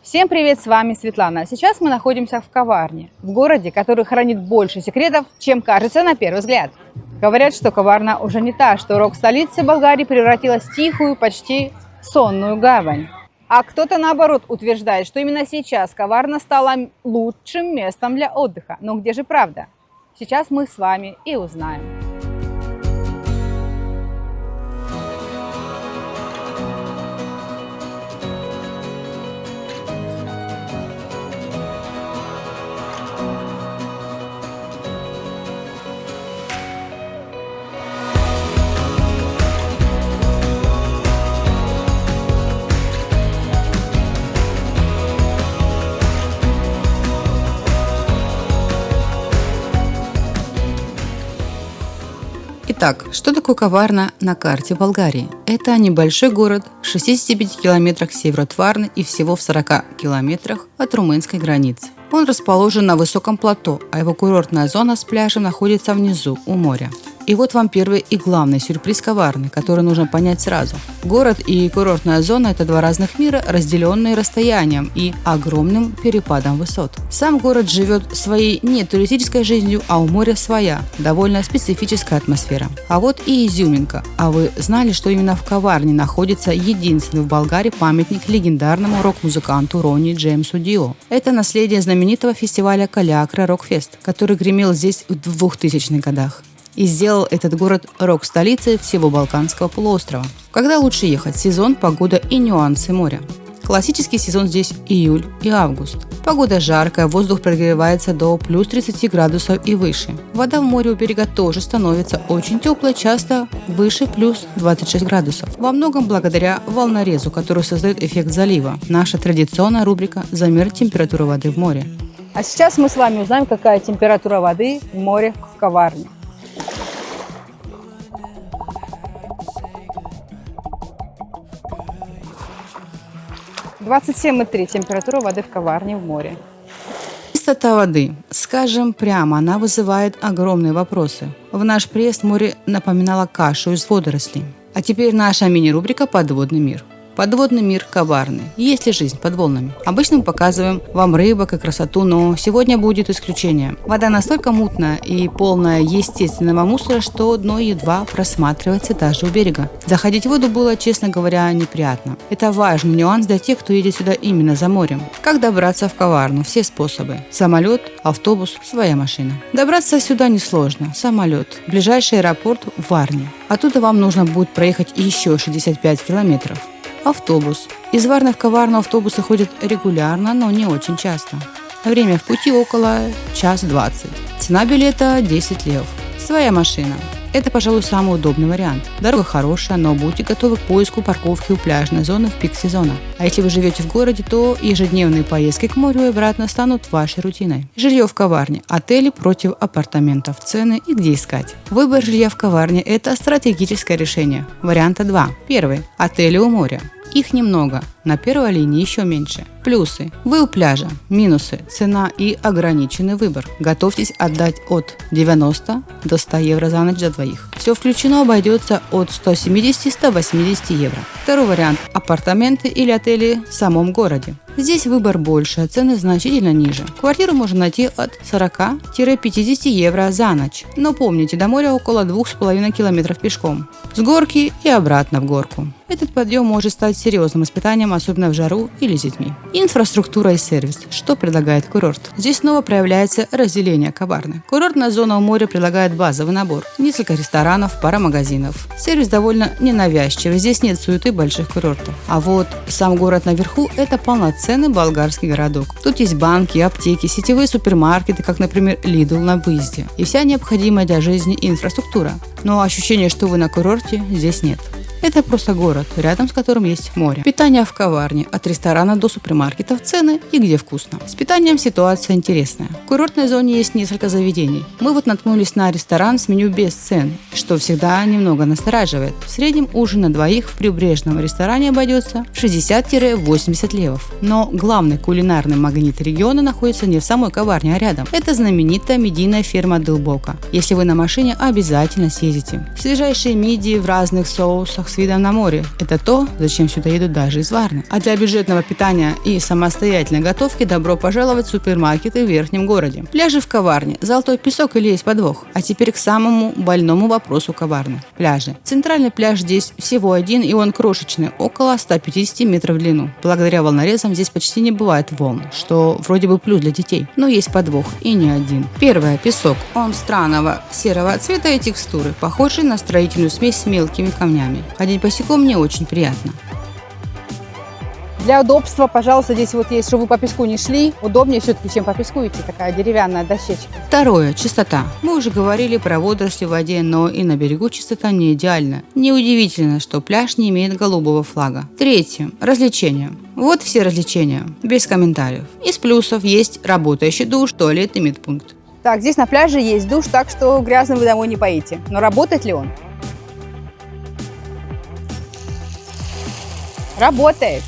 Всем привет, с вами Светлана. Сейчас мы находимся в Каварне, в городе, который хранит больше секретов, чем кажется на первый взгляд. Говорят, что Каварна уже не та, что рок-столица Болгарии превратилась в тихую, почти сонную гавань. А кто-то, наоборот, утверждает, что именно сейчас Каварна стала лучшим местом для отдыха. Но где же правда? Сейчас мы с вами и узнаем. Итак, что такое Каварна на карте Болгарии? Это небольшой город в 65 километрах к северу от Варны и всего в 40 километрах от румынской границы. Он расположен на высоком плато, а его курортная зона с пляжем находится внизу, у моря. И вот вам первый и главный сюрприз Каварны, который нужно понять сразу. Город и курортная зона – это два разных мира, разделенные расстоянием и огромным перепадом высот. Сам город живет своей не туристической жизнью, а у моря своя, довольно специфическая атмосфера. А вот и изюминка. А вы знали, что именно в Каварне находится единственный в Болгарии памятник легендарному рок-музыканту Ронни Джеймсу Дио? Это наследие знаменитого фестиваля Калиакра Рок-фест, который гремел здесь в 2000-х годах. И сделал этот город рок-столицей всего Балканского полуострова. Когда лучше ехать? Сезон, погода и нюансы моря. Классический сезон здесь июль и август. Погода жаркая, воздух прогревается до плюс 30 градусов и выше. Вода в море у берега тоже становится очень теплой, часто выше плюс 26 градусов. Во многом благодаря волнорезу, который создает эффект залива. Наша традиционная рубрика «Замер температуры воды в море». А сейчас мы с вами узнаем, какая температура воды в море в Каварне. – 27,3 температура воды в Каварне в море. Чистота воды. Скажем прямо, она вызывает огромные вопросы. В наш приезд море напоминало кашу из водорослей. А теперь наша мини-рубрика «Подводный мир». Подводный мир Каварны. Есть ли жизнь под волнами? Обычно мы показываем вам рыбок и красоту, но сегодня будет исключение. Вода настолько мутная и полная естественного мусора, что дно едва просматривается даже у берега. Заходить в воду было, честно говоря, неприятно. Это важный нюанс для тех, кто едет сюда именно за морем. Как добраться в Каварну? Все способы. Самолет, автобус, своя машина. Добраться сюда несложно. Самолет. Ближайший аэропорт в Варне. Оттуда вам нужно будет проехать еще 65 километров. Автобус. Из Варны в Каварну автобусы ходят регулярно, но не очень часто. Время в пути около 1:20. Цена билета 10 лев. Своя машина. Это, пожалуй, самый удобный вариант. Дорога хорошая, но будьте готовы к поиску парковки у пляжной зоны в пик сезона. А если вы живете в городе, то ежедневные поездки к морю и обратно станут вашей рутиной. Жилье в Каварне. Отели против апартаментов. Цены и где искать. Выбор жилья в Каварне – это стратегическое решение. Варианта 2. Первый. Отели у моря. Их немного, на первой линии еще меньше. Плюсы. Вы у пляжа. Минусы. Цена и ограниченный выбор. Готовьтесь отдать от 90 до 100 евро за ночь за двоих. Все включено обойдется от 170-180 евро. Второй вариант. Апартаменты или отели в самом городе. Здесь выбор больше, а цены значительно ниже. Квартиру можно найти от 40-50 евро за ночь. Но помните, до моря около 2,5 километров пешком. С горки и обратно в горку. Этот подъем может стать серьезным испытанием, особенно в жару или с детьми. Инфраструктура и сервис. Что предлагает курорт? Здесь снова проявляется разделение Каварны. Курортная зона у моря предлагает базовый набор. Несколько ресторанов, пара магазинов. Сервис довольно ненавязчивый, здесь нет суеты больших курортов. А вот сам город наверху – это полноценный болгарский городок. Тут есть банки, аптеки, сетевые супермаркеты, как, например, Lidl на выезде. И вся необходимая для жизни инфраструктура. Но ощущение, что вы на курорте, здесь нет. Это просто город, рядом с которым есть море. Питание в Каварне. От ресторана до супермаркетов, цены и где вкусно. С питанием ситуация интересная. В курортной зоне есть несколько заведений. Мы вот наткнулись на ресторан с меню без цен, что всегда немного настораживает. В среднем ужин на двоих в прибрежном ресторане обойдется в 60-80 левов. Но главный кулинарный магнит региона находится не в самой Каварне, а рядом. Это знаменитая медийная ферма Дълбока. Если вы на машине, обязательно съездите. Свежайшие мидии в разных соусах, районах с видом на море. Это то, зачем сюда едут даже из Варны. А для бюджетного питания и самостоятельной готовки добро пожаловать в супермаркеты в Верхнем городе. Пляжи в Коварне. Золотой песок или есть подвох? А теперь к самому больному вопросу Коварны. Пляжи. Центральный пляж здесь всего один, и он крошечный, около 150 метров в длину. Благодаря волнорезам здесь почти не бывает волн, что вроде бы плюс для детей. Но есть подвох, и не один. Первое. Песок. Он странного серого цвета и текстуры, похожий на строительную смесь с мелкими камнями. Ходить босиком не очень приятно. Для удобства, пожалуйста, здесь вот есть, чтобы вы по песку не шли. Удобнее все-таки, чем по песку идти. Такая деревянная дощечка. Второе. Чистота. Мы уже говорили про водоросли в воде, но и на берегу чистота не идеальна. Неудивительно, что пляж не имеет голубого флага. Третье. Развлечения. Вот все развлечения. Без комментариев. Из плюсов есть работающий душ, туалет и медпункт. Так, здесь на пляже есть душ, так что грязным вы домой не поедете. Но работает ли он? Работает.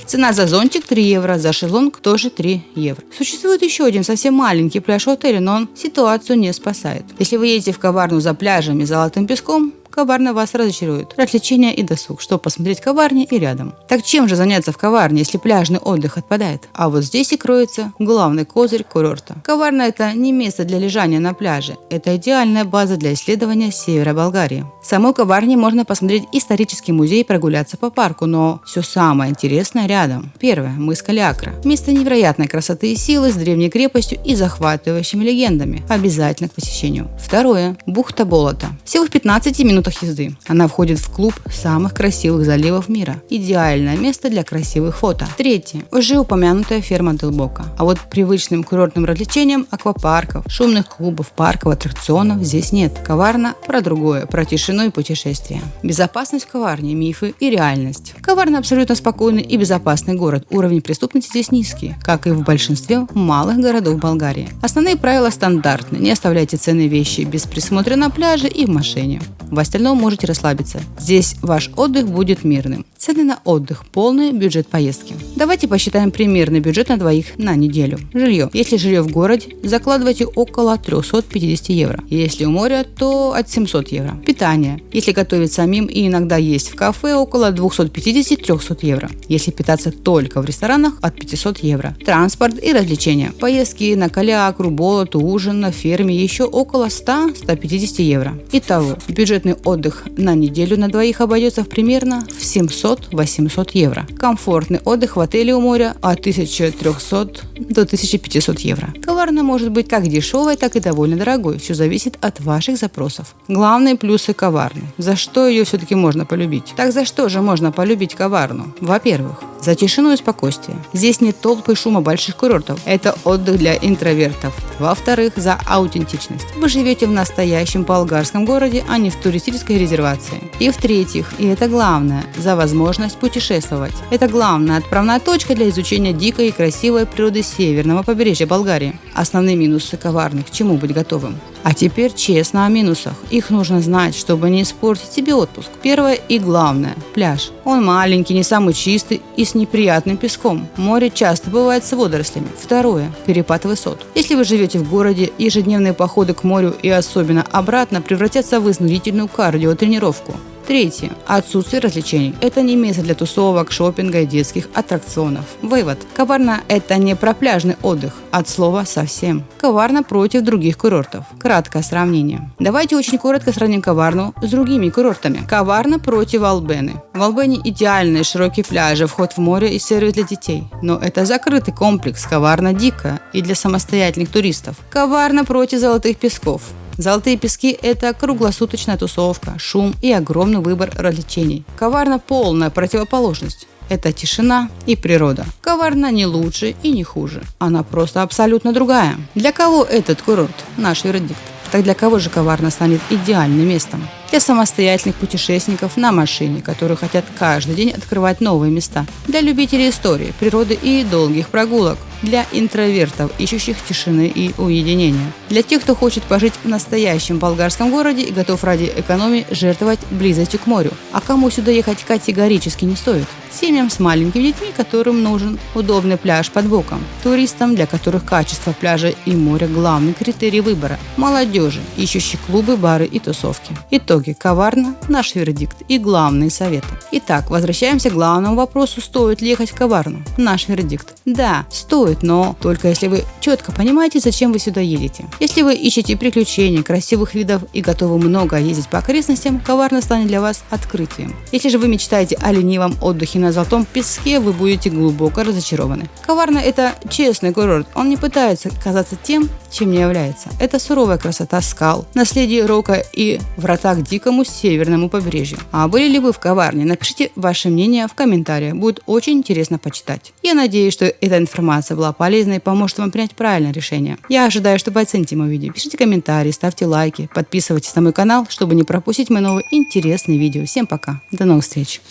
Цена за зонтик 3 евро, за шезлонг тоже 3 евро. Существует еще один совсем маленький пляж в отеле, но он ситуацию не спасает. Если вы едете в Коварну за пляжами и золотым песком, Коварна вас разочарует. Развлечения и досуг, чтобы посмотреть Коварне и рядом. Так чем же заняться в Коварне, если пляжный отдых отпадает? А вот здесь и кроется главный козырь курорта. Коварна – это не место для лежания на пляже. Это идеальная база для исследования севера Болгарии. В самой Коварне можно посмотреть исторический музей и прогуляться по парку, но все самое интересное рядом. Первое – мыс Калиакра. Место невероятной красоты и силы с древней крепостью и захватывающими легендами. Обязательно к посещению. Второе – бухта Болота. Всего в 15 минутах езды. Она входит в клуб самых красивых заливов мира. Идеальное место для красивых фото. Третье. Уже упомянутая ферма Делбока. А вот привычным курортным развлечениям аквапарков, шумных клубов, парков, аттракционов здесь нет. Коварна про другое, про тишину и путешествия. Безопасность в Коварне, мифы и реальность. Коварна абсолютно спокойный и безопасный город. Уровень преступности здесь низкий, как и в большинстве малых городов Болгарии. Основные правила стандартны. Не оставляйте ценные вещи без присмотра на пляже и в машине. В остальном можете расслабиться. Здесь ваш отдых будет мирным. Цены на отдых, полный бюджет поездки. Давайте посчитаем примерный бюджет на двоих на неделю. Жилье. Если жилье в городе, закладывайте около 350 евро. Если у моря, то от 700 евро. Питание. Если готовить самим и иногда есть в кафе, около 250-300 евро. Если питаться только в ресторанах, от 500 евро. Транспорт и развлечения. Поездки на Калиакру, Болоту, ужин на ферме еще около 100-150 евро. Итого, бюджетный отдых на неделю на двоих обойдется примерно в 700-800 евро. Комфортный отдых в отеле у моря от 1300 до 1500 евро. Коварна может быть как дешевой, так и довольно дорогой. Все зависит от ваших запросов. Главные плюсы Коварны. За что ее все-таки можно полюбить? Так за что же можно полюбить Коварну? Во-первых, за тишину и спокойствие. Здесь нет толпы и шума больших курортов. Это отдых для интровертов. Во-вторых, за аутентичность. Вы живете в настоящем болгарском городе, а не в туристической резервации. И в-третьих, и это главное, за возможность путешествовать. Это главная отправная точка для изучения дикой и красивой природы северного побережья Болгарии. Основные минусы Коварны, к чему быть готовым. А теперь честно о минусах. Их нужно знать, чтобы не испортить себе отпуск. Первое и главное – пляж. Он маленький, не самый чистый и с неприятным песком. Море часто бывает с водорослями. Второе – перепад высот. Если вы живете в городе, ежедневные походы к морю и особенно обратно превратятся в изнурительную кардиотренировку. Третье. Отсутствие развлечений. Это не место для тусовок, шопинга и детских аттракционов. Вывод. Коварна – это не про пляжный отдых. От слова совсем. Коварна против других курортов. Краткое сравнение. Давайте очень коротко сравним Коварну с другими курортами. Коварна против Албены. В Албене идеальные широкие пляжи, вход в море и сервис для детей. Но это закрытый комплекс. Коварна дикая и для самостоятельных туристов. Коварна против Золотых песков. Золотые пески – это круглосуточная тусовка, шум и огромный выбор развлечений. Коварна – полная противоположность. Это тишина и природа. Коварна не лучше и не хуже. Она просто абсолютно другая. Для кого этот курорт? Наш вердикт. Так для кого же Коварна станет идеальным местом? Для самостоятельных путешественников на машине, которые хотят каждый день открывать новые места. Для любителей истории, природы и долгих прогулок. Для интровертов, ищущих тишины и уединения. Для тех, кто хочет пожить в настоящем болгарском городе и готов ради экономии жертвовать близостью к морю. А кому сюда ехать категорически не стоит? Семьям с маленькими детьми, которым нужен удобный пляж под боком. Туристам, для которых качество пляжа и моря – главный критерий выбора. Молодежи, ищущей клубы, бары и тусовки. Итоги. Коварна, наш вердикт и главные советы. Итак, возвращаемся к главному вопросу, стоит ли ехать в Коварну. Наш вердикт. Да, стоит, но только если вы четко понимаете, зачем вы сюда едете. Если вы ищете приключений, красивых видов и готовы много ездить по окрестностям, Коварна станет для вас открытием. Если же вы мечтаете о ленивом отдыхе на золотом песке, вы будете глубоко разочарованы. Коварна – это честный курорт, он не пытается казаться тем, чем не является. Это суровая красота скал, наследие рока и врата к дикому северному побережью. А были ли вы в Коварне? Напишите ваше мнение в комментариях, будет очень интересно почитать. Я надеюсь, что эта информация была полезной и поможет вам принять правильное решение. Я ожидаю, что вы оцените мое видео. Пишите комментарии, ставьте лайки, подписывайтесь на мой канал, чтобы не пропустить мои новые интересные видео. Всем пока, до новых встреч!